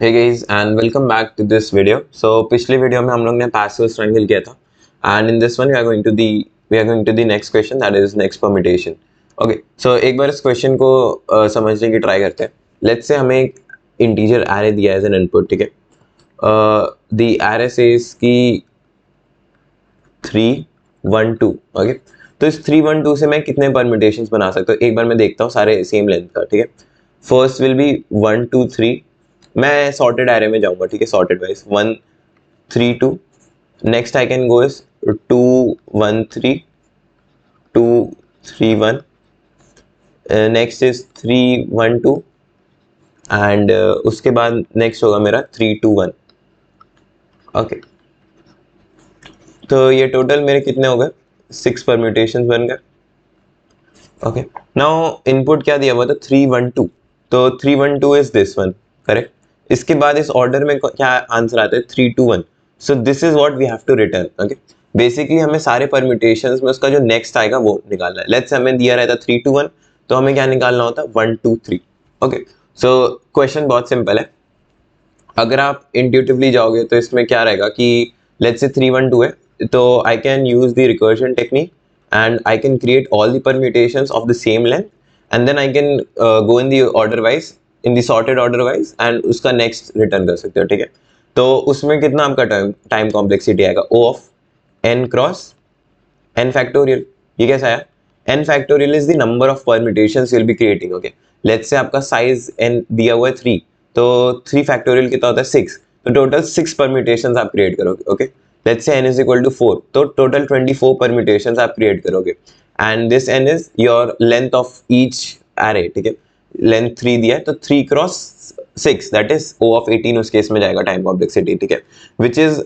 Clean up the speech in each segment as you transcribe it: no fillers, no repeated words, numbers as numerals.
Hey guys and welcome back to this video. So पिछले video में हम लोग ने passive triangle किया था and in this one we are going to the next question, that is next permutation. Okay, so एक बार इस question को समझने की try करते हैं. Let's say हमें एक integer array दिया है as an input, ठीक है. The array says कि 3 1 2. Okay, तो इस 3 1 2 से मैं कितने permutations बना सकता हूँ एक बार मैं देखता हूँ सारे सेम लेंथ का, ठीक है. First will be 1 2 3. मैं सॉर्टेड एरे में जाऊंगा, ठीक है, sorted wise 1 3 2. Next I can go is 2 1 3 2 3 1. Next is 3 1 2 and उसके बाद नेक्स्ट होगा मेरा 3 2 1. ओके, तो ये टोटल मेरे कितने हो गए, 6 परम्यूटेशंस बन गए. ओके, नाउ इनपुट क्या दिया हुआ था 3 1 2, तो 3 1 2 इज दिस वन, करेक्ट. इसके बाद इस ऑर्डर में क्या आंसर आता है 3 2 1. So this is what we have to return. Okay, basically हमें सारे परम्यूटेशंस में उसका जो नेक्स्ट आएगा वो निकालना है. लेट्स हमें दिया रहता 3 2 1, तो हमें क्या निकालना होता 1 2 3. ओके, सो क्वेश्चन बहुत सिंपल है. अगर आप इंट्यूटिवली जाओगे तो इसमें क्या रहेगा कि लेट्स से 3 1 2 है, तो I can use the recursion technique and I can create all the permutations of the same length and then I can go in the order wise, in the sorted order wise and उसका next return कर सकते हो, ठीक है. तो उसमें कितना आपका टाइम कॉम्प्लेक्सिटी आएगा O of n cross n factorial. ये कैसा आया, n factorial is the number of permutations you will be creating. Okay, let's say आपका साइज n दिया हुआ है 3, तो 3 फैक्टोरियल कितना होता है 6, तो टोटल 6 परम्यूटेशंस आप क्रिएट करोगे. Okay, let's say n is equal to 4, तो total 24 permutations आप create करोगे and this n is your length of each array, ठीक है. length 3 दिया है तो 3 cross 6 that is O of 18 उस केस में जाएगा टाइम कॉम्प्लेक्सिटी, ठीक है, which is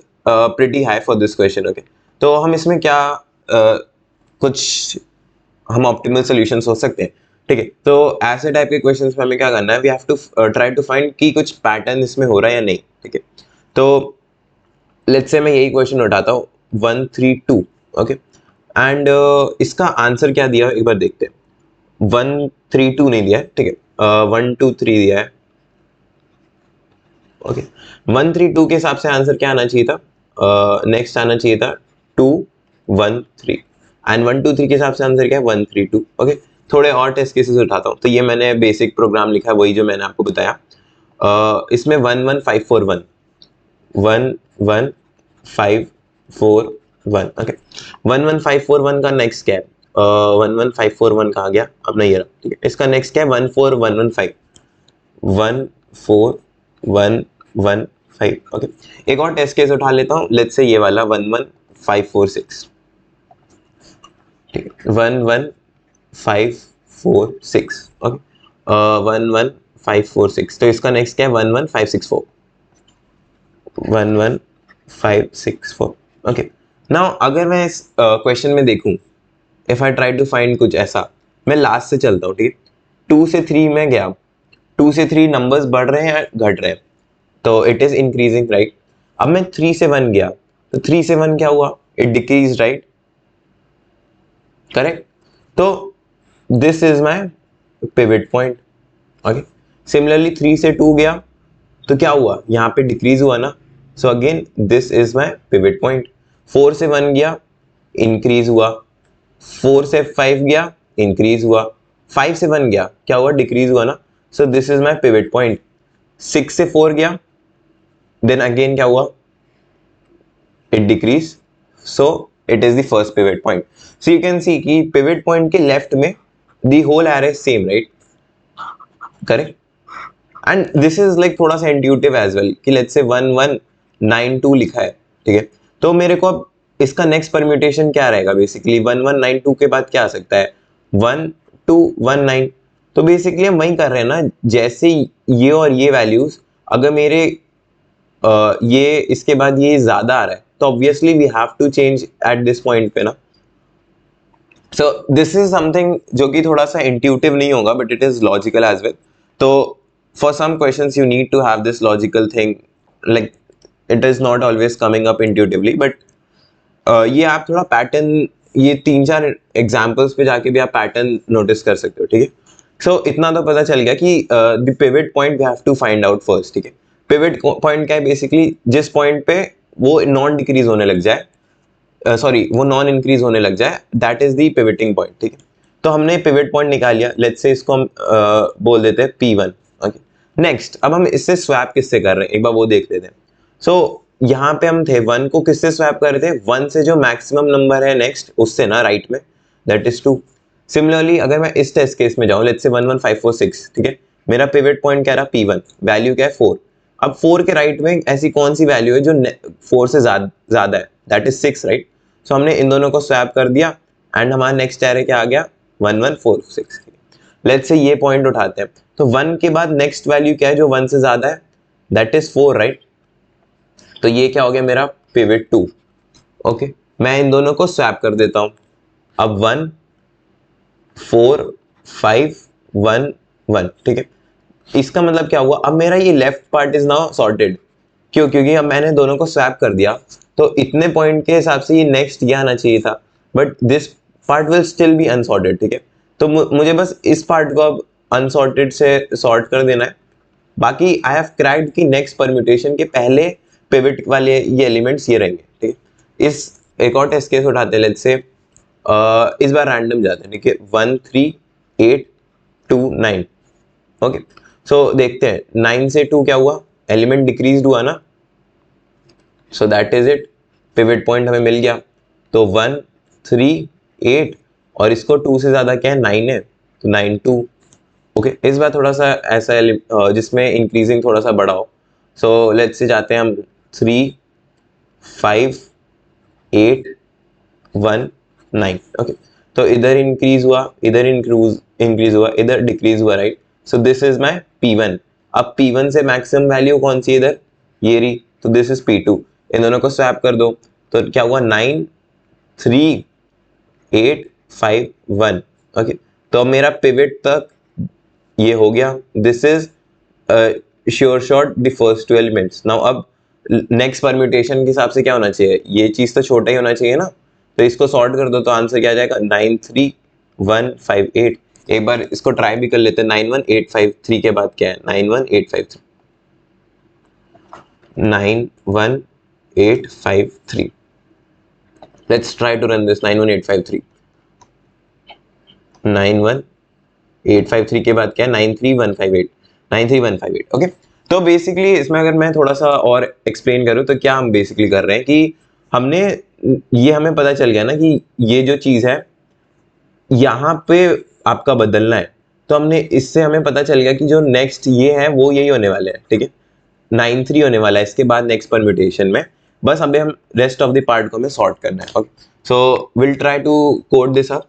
pretty high for this question. okay, तो हम इसमें क्या कुछ हम ऑप्टिमल सॉल्यूशंस हो सकते हैं, ठीक है. तो ऐसे टाइप के क्वेश्चंस में हमें क्या करना है, we have to try to find कि कुछ पैटर्न इसमें हो रहा है या नहीं, ठीक है. तो लेट्स से मैं यही क्वेश्चन उठाता हूँ 1 3 2. ओके, एंड इसका आंसर क्या दिया एक बार देखते हैं. 1 3 2 नहीं दिया है, ठीक है, 1 2 3 दिया है. ओके, 1 3 2 के हिसाब से आंसर क्या आना चाहिए था, नेक्स्ट आना चाहिए था 2 1 3 एंड 1 2 3 के हिसाब से आंसर क्या है 1 3 2. ओके, थोड़े और टेस्ट केसेस उठाता हूँ. तो ये मैंने बेसिक प्रोग्राम लिखा है, वही जो मैंने आपको बताया. इसमें 1 1 5 4 1 1 1 5 4 1. ओके, 1 1 5 4 1 का नेक्स्ट क्या है, 1 1 5 4 1 कहाँ गया, अब नहीं, ये रहा, ठीक है. इसका नेक्स्ट क्या है 1 4 1 1 5 1 4 1 1 5. ओके, एक और टेस्ट केस उठा लेता हूँ. लेट्स से ये वाला 1 1 5 4 6, ठीक है, 1 1 5 4 6. ओके, 1 1 5 4 6, तो इसका नेक्स्ट क्या है 1 1 5 6 4 1 1 5 6 4. ओके, नाउ अगर मैं इस क्वेश्चन में देखूं, if I try to find कुछ ऐसा, मैं लास्ट से चलता हूँ, ठीक है. 2 से 3 में गया, 2 से 3 नंबर्स बढ़ रहे हैं या घट रहे हैं, तो इट इज इंक्रीजिंग, राइट. अब मैं 3 से 1 गया, तो 3 से 1 क्या हुआ, इट डिक्रीज, राइट, करेक्ट. तो this is my pivot point. Okay, similarly 3 से 2 गया, तो क्या हुआ, यहाँ पे डिक्रीज हुआ ना. So again this is my pivot point. 4 से 1 गया, इंक्रीज हुआ. 4 से 5 गया, इंक्रीज हुआ. 5 से 1 गया, क्या हुआ, डिक्रीज हुआ ना. So this is my pivot point. 6 से 4 गया, देन अगेन क्या हुआ, it decrease. So it is the first pivot point. So you can see कि पिवट पॉइंट के लेफ्ट में the whole array same, right, correct. And this is like थोड़ा सा intuitive as well कि let's say 1 1 9 2 लिखा है, ठीक है. तो मेरे को अब इसका नेक्स्ट परम्यूटेशन क्या रहेगा, बेसिकली 1 1 9 2 के बाद क्या आ सकता है 1 2 1 9. तो बेसिकली हम वही कर रहे हैं ना, जैसे ये और ये वैल्यूज अगर मेरे ये इसके बाद ये ज्यादा आ रहा है, तो obviously we have to change at this point पे ना. सो दिस इज समथिंग जो कि थोड़ा सा इंट्यूटिव नहीं होगा, but it is logical as well. तो for some questions you need to have this logical thing, like it is not always coming up intuitively, but ये आप थोड़ा पैटर्न, ये 3-4 एग्जांपल्स पे जाके भी आप पैटर्न नोटिस कर सकते हो, ठीक है. सो इतना तो पता चल गया कि the pivot point we have to find out first, ठीक है. पिवट पॉइंट क्या है बेसिकली, जिस पॉइंट पे वो नॉन डिक्रीज होने लग जाए, सॉरी वो नॉन इंक्रीज होने लग जाए, that is the pivoting point, ठीक है। तो हमने पिवट पॉइंट निकाल लिया, लेट्स से इसको हम बोल देते हैं P1। ओके, नेक्स्ट अब हम इससे स्वैप किससे कर रहे हैं एक बार वो देख लेते हैं। सो यहाँ पे हम थे 1 को किससे स्वैप कर रहे थे, 1 से जो मैक्सिमम नंबर है नेक्स्ट उससे ना, राइट में, दैट इज 2। सिमिलरली अगर मैं इस टेस्ट केस में जाऊँ, लेट्स से 1 1 5 4 6, ठीक है, मेरा पिवट पॉइंट क्या रहा P1, वैल्यू क्या है 4। अब 4 के राइट में ऐसी कौन सी वैल्यू है जो 4 से ज्यादा है, दैट इज 6, राइट। सो हमने इन दोनों को स्वैप कर दिया एंड हमारा नेक्स्ट एरे क्या आ गया, 1 1 4 6। लेट्स से ये पॉइंट उठाते हैं, तो 1 के बाद नेक्स्ट वैल्यू क्या है जो 1 से ज्यादा है, दैट इज 4, राइट। तो ये क्या हो गया मेरा पिवट 2। ओके, मैं इन दोनों को स्वैप कर देता हूं। अब 1 4 5 1 1, ठीक है। इसका मतलब क्या हुआ, अब मेरा ये left part is now sorted. क्यों, क्योंकि अब मैंने दोनों को स्वैप कर दिया, तो इतने पॉइंट के हिसाब से ये नेक्स्ट ये आना चाहिए था, but this part will still be unsorted, ठीक है। तो मुझे बस इस पार्ट को अब अनसॉर्टेड से सॉर्ट कर देना है। बाकी आई हैव क्रैक्ड कि नेक्स्ट परम्यूटेशन के पहले पिवट वाले ये एलिमेंट्स ये रहेंगे, ठीक है। इस एक और टेस्ट केस उठाते हैं, लेट्स से इस बार रैंडम जाते हैं, ठीक है, 1 3 8 2 9। ओके, सो देखते हैं 9 से 2 क्या हुआ, एलिमेंट डिक्रीज हुआ ना, सो that is it, pivot point हमें मिल गया। तो 1 3 8 और इसको 2 से ज्यादा क्या है 9 है, तो 9 2। ओके, इस बार थोड़ा सा ऐसा जिसमें इंक्रीजिंग थोड़ा सा बड़ा हो। सो लेट्स से जाते हैं हम 3 5 8 1 9। ओके, तो इधर इंक्रीज हुआ, इधर इंक्रीज हुआ, इधर डिक्रीज हुआ, right. So this is my P1। अब P1 से मैक्सिमम वैल्यू कौन सी इधर, ये रही, तो दिस इज P2। इन दोनों को स्वैप कर दो, तो क्या हुआ 9 3 8 5 1। ओके, तो अब मेरा पिवट तक ये हो गया, this is sure shot the first 2 elements. Now अब नेक्स्ट परम्यूटेशन के हिसाब से क्या होना चाहिए, ये चीज तो छोटा ही होना चाहिए ना, तो इसको सॉर्ट कर दो तो आंसर क्या आ जाएगा 9 3 1 5 8। एक बार इसको ट्राई भी कर लेते हैं, 9 1 8 5 3 के बाद क्या है 9 1 8 5 3, 9 1 8 5 3। Let's try to run this, 9 1 8 5 3, 9 1 8 5 3 के बाद क्या है 9 3 1 5 8, 9 3 1 5 8। ओके, तो बेसिकली इसमें अगर मैं थोड़ा सा और एक्सप्लेन करूँ तो क्या हम बेसिकली कर रहे हैं कि हमने ये हमें पता चल गया ना कि ये जो चीज़ है यहाँ पे आपका बदलना है, तो हमने इससे हमें पता चल गया कि जो नेक्स्ट ये है वो यही होने वाले हैं, ठीक है, 9 3 होने वाला है इसके बाद नेक्स्ट परम्यूटेशन में। बस अभी हम रेस्ट ऑफ द पार्ट को हमें सॉर्ट करना है। Okay, so will try to code this up.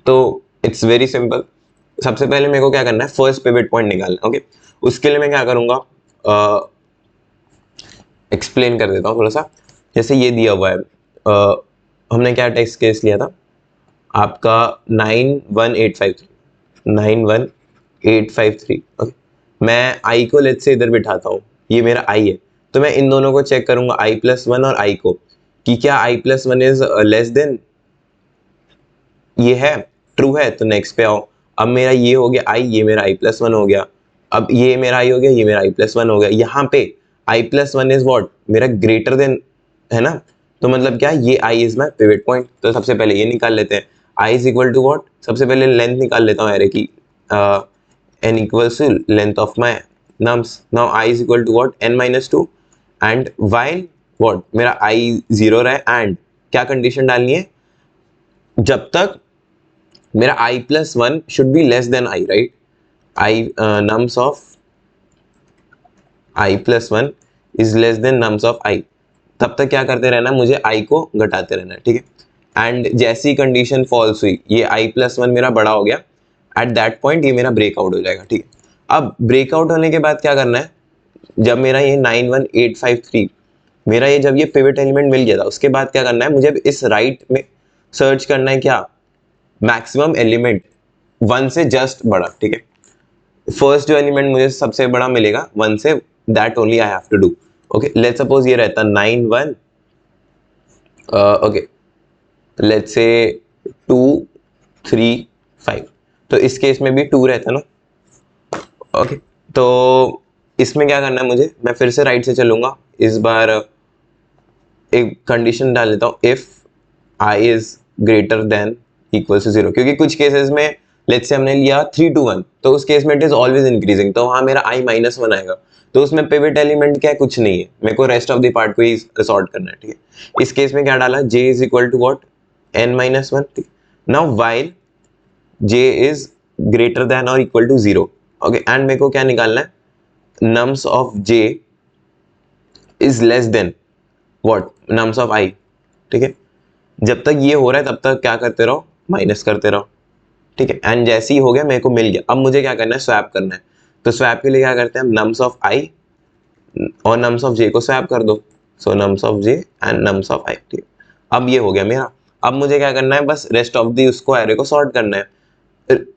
तो इट्स वेरी सिंपल। सबसे पहले मेरे को क्या करना है, फर्स्ट पिवट पॉइंट निकालना। ओके, उसके लिए मैं क्या करूंगा, एक्सप्लेन कर देता हूँ थोड़ा सा। जैसे ये दिया हुआ है, हमने क्या टेस्ट केस लिया था आपका 91853, 91853। ओके, मैं आई को लेट से इधर बिठाता हूँ, ये मेरा आई है, तो मैं इन दोनों को चेक करूंगा i+1 और आई को, कि क्या i+1 इज लेस देन, ये है ट्रू है, तो नेक्स्ट पे आओ। अब मेरा ये हो गया आई, ये मेरा i+1 हो गया, अब ये मेरा आई हो गया, ये मेरा i+1 हो गया। यहाँ पे i+1 इज व्हाट, मेरा ग्रेटर देन है ना, तो मतलब क्या, ये i is my pivot point. तो सबसे पहले ये निकाल लेते हैं, i is equal to what, सबसे पहले लेंथ निकाल लेता हूँ एरे की, n equals to length of my nums. Now i is equal to what, n-2 and while what, मेरा i 0 रहा है, एंड क्या कंडीशन डालनी है, जब तक मेरा i+1 should be less than i, right? Nums of i+1 is less than nums of i, तब तक क्या करते रहना, मुझे i को घटाते रहना है, ठीक है। एंड जैसी कंडीशन फॉल्स हुई, ये i+1 मेरा बड़ा हो गया, एट दैट पॉइंट ये मेरा ब्रेकआउट हो जाएगा, ठीक है। अब ब्रेकआउट होने के बाद क्या करना है, जब मेरा ये 91853 मेरा ये जब ये पिवट एलिमेंट मिल गया था, उसके बाद क्या करना है, मुझे इस राइट में सर्च करना है क्या, मैक्सिमम एलिमेंट 1 से जस्ट बड़ा, ठीक है। फर्स्ट जो एलिमेंट मुझे सबसे बड़ा मिलेगा 1 से, that only I have to do. Okay, let's suppose ये रहता 9 1, ओके लेट्स से 2 3 5, तो इस केस में भी 2 रहता ना। ओके, तो इसमें क्या करना है मुझे, मैं फिर से राइट से चलूंगा, इस बार एक कंडीशन डाल लेता हूँ, if i is greater than equal to 0, क्योंकि कुछ केसेस में लेट्स से हमने लिया 3 to 1, तो उस केस में इट इज ऑलवेज इंक्रीजिंग, तो वहां मेरा i -1 आएगा, तो उसमें पिवट एलिमेंट क्या है, कुछ नहीं है, मेरे को रेस्ट ऑफ द पार्ट को ही सॉर्ट करना है, ठीक है। इस केस में क्या डाला, j is equal to what, n-1, ठीक। Now while j is greater than और इक्वल टू 0, ओके, एंड मेरे को क्या निकालना है, nums of j is less than what, nums of i, ठीक है। जब तक ये हो रहा है तब तक क्या करते रहो, माइनस करते रहो, ठीक है। एंड जैसे ही हो गया, मेरे को मिल गया, अब मुझे क्या करना है, स्वैप करना है, तो स्वैप के लिए क्या करते हैं हम, नम्स ऑफ आई और नम्स ऑफ जे को स्वैप कर दो, so nums of J and nums of I, ठीक है। अब ये हो गया मेरा, अब मुझे क्या करना है, बस रेस्ट ऑफ दी उसको एरे को सॉर्ट करना है,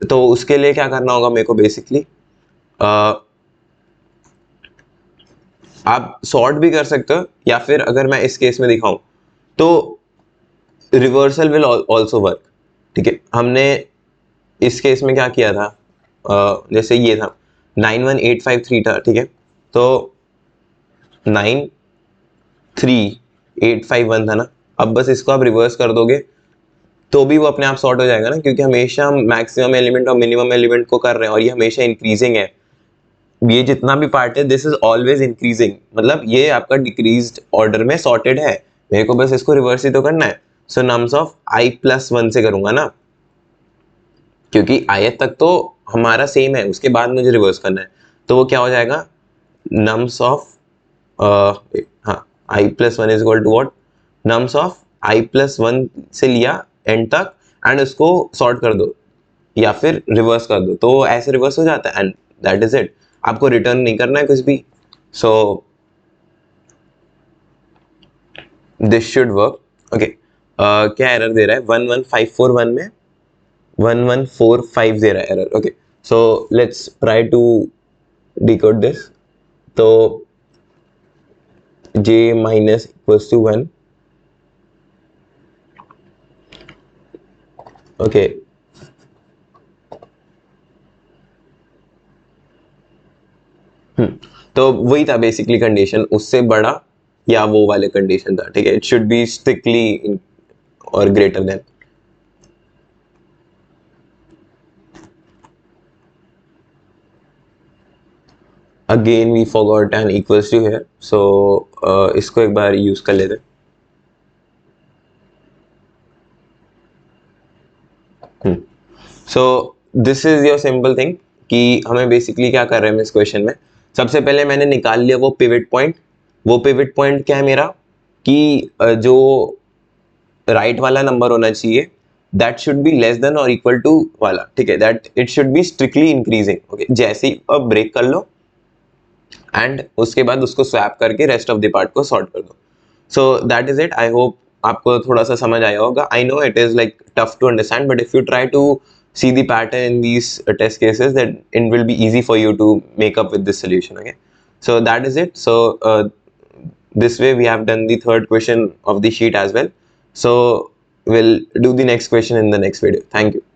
तो उसके लिए क्या करना होगा मेरे को, बेसिकली आप सॉर्ट भी कर सकते हो, या फिर अगर मैं इस केस में दिखाऊं तो रिवर्सल विल ऑल्सो वर्क, ठीक है। हमने इस केस में क्या किया था, जैसे ये था 91853 था, ठीक है, तो 93851 था ना, अब बस इसको आप रिवर्स कर दोगे तो भी वो अपने आप सॉर्ट हो जाएगा ना, क्योंकि हमेशा हम मैक्सिमम एलिमेंट और मिनिमम एलिमेंट को कर रहे हैं और ये हमेशा इंक्रीजिंग है, ये जितना भी पार्ट है दिस इज ऑलवेज इंक्रीजिंग, मतलब ये आपका डिक्रीज्ड ऑर्डर में सॉर्टेड है, मेरे को बस इसको रिवर्स ही तो करना है, सो नम्स ऑफ i+1 से करूंगा ना, क्योंकि ith तक तो हमारा सेम है, उसके बाद मुझे रिवर्स करना है, तो वो क्या हो जाएगा, नम्स ऑफ हाँ i+1 is equal to what, nums of i+1 से लिया एंड तक एंड उसको सॉर्ट कर दो या फिर रिवर्स कर दो, तो ऐसे रिवर्स हो जाता है एंड दैट इज इट, आपको रिटर्न नहीं करना है कुछ भी, so this should work, okay. क्या एरर दे रहा है, 11541 में 1145 दे रहा है error, okay, so let's try to decode this, तो j minus equals to 1, okay, तो वही था बेसिकली कंडीशन, उससे बड़ा या वो वाले कंडीशन था, ठीक है, इट शुड बी स्ट्रिक्टली और greater than, again we forgot an equals to here, so इसको एक बार यूज कर लेते हैं। So this is your simple thing कि हमें बेसिकली क्या कर रहे हैं इस क्वेश्चन में, सबसे पहले मैंने निकाल लिया वो पिवट पॉइंट, वो पिवट पॉइंट क्या है मेरा, कि जो राइट वाला नंबर होना चाहिए that should be less than और इक्वल टू वाला, ठीक है, that it should be strictly increasing, okay, जैसे ही अब ब्रेक कर लो एंड उसके बाद उसको स्वैप करके रेस्ट ऑफ द पार्ट को सॉर्ट कर दो, so that is it, I hope आपको थोड़ा सा समझ आया होगा, I know it is like tough to understand, but if you try to see the pattern in these test cases, that it will be easy for you to make up with this solution, okay, so that is it, so this way we have done the third question of the sheet as well, so we'll do the next question in the next video. Thank you.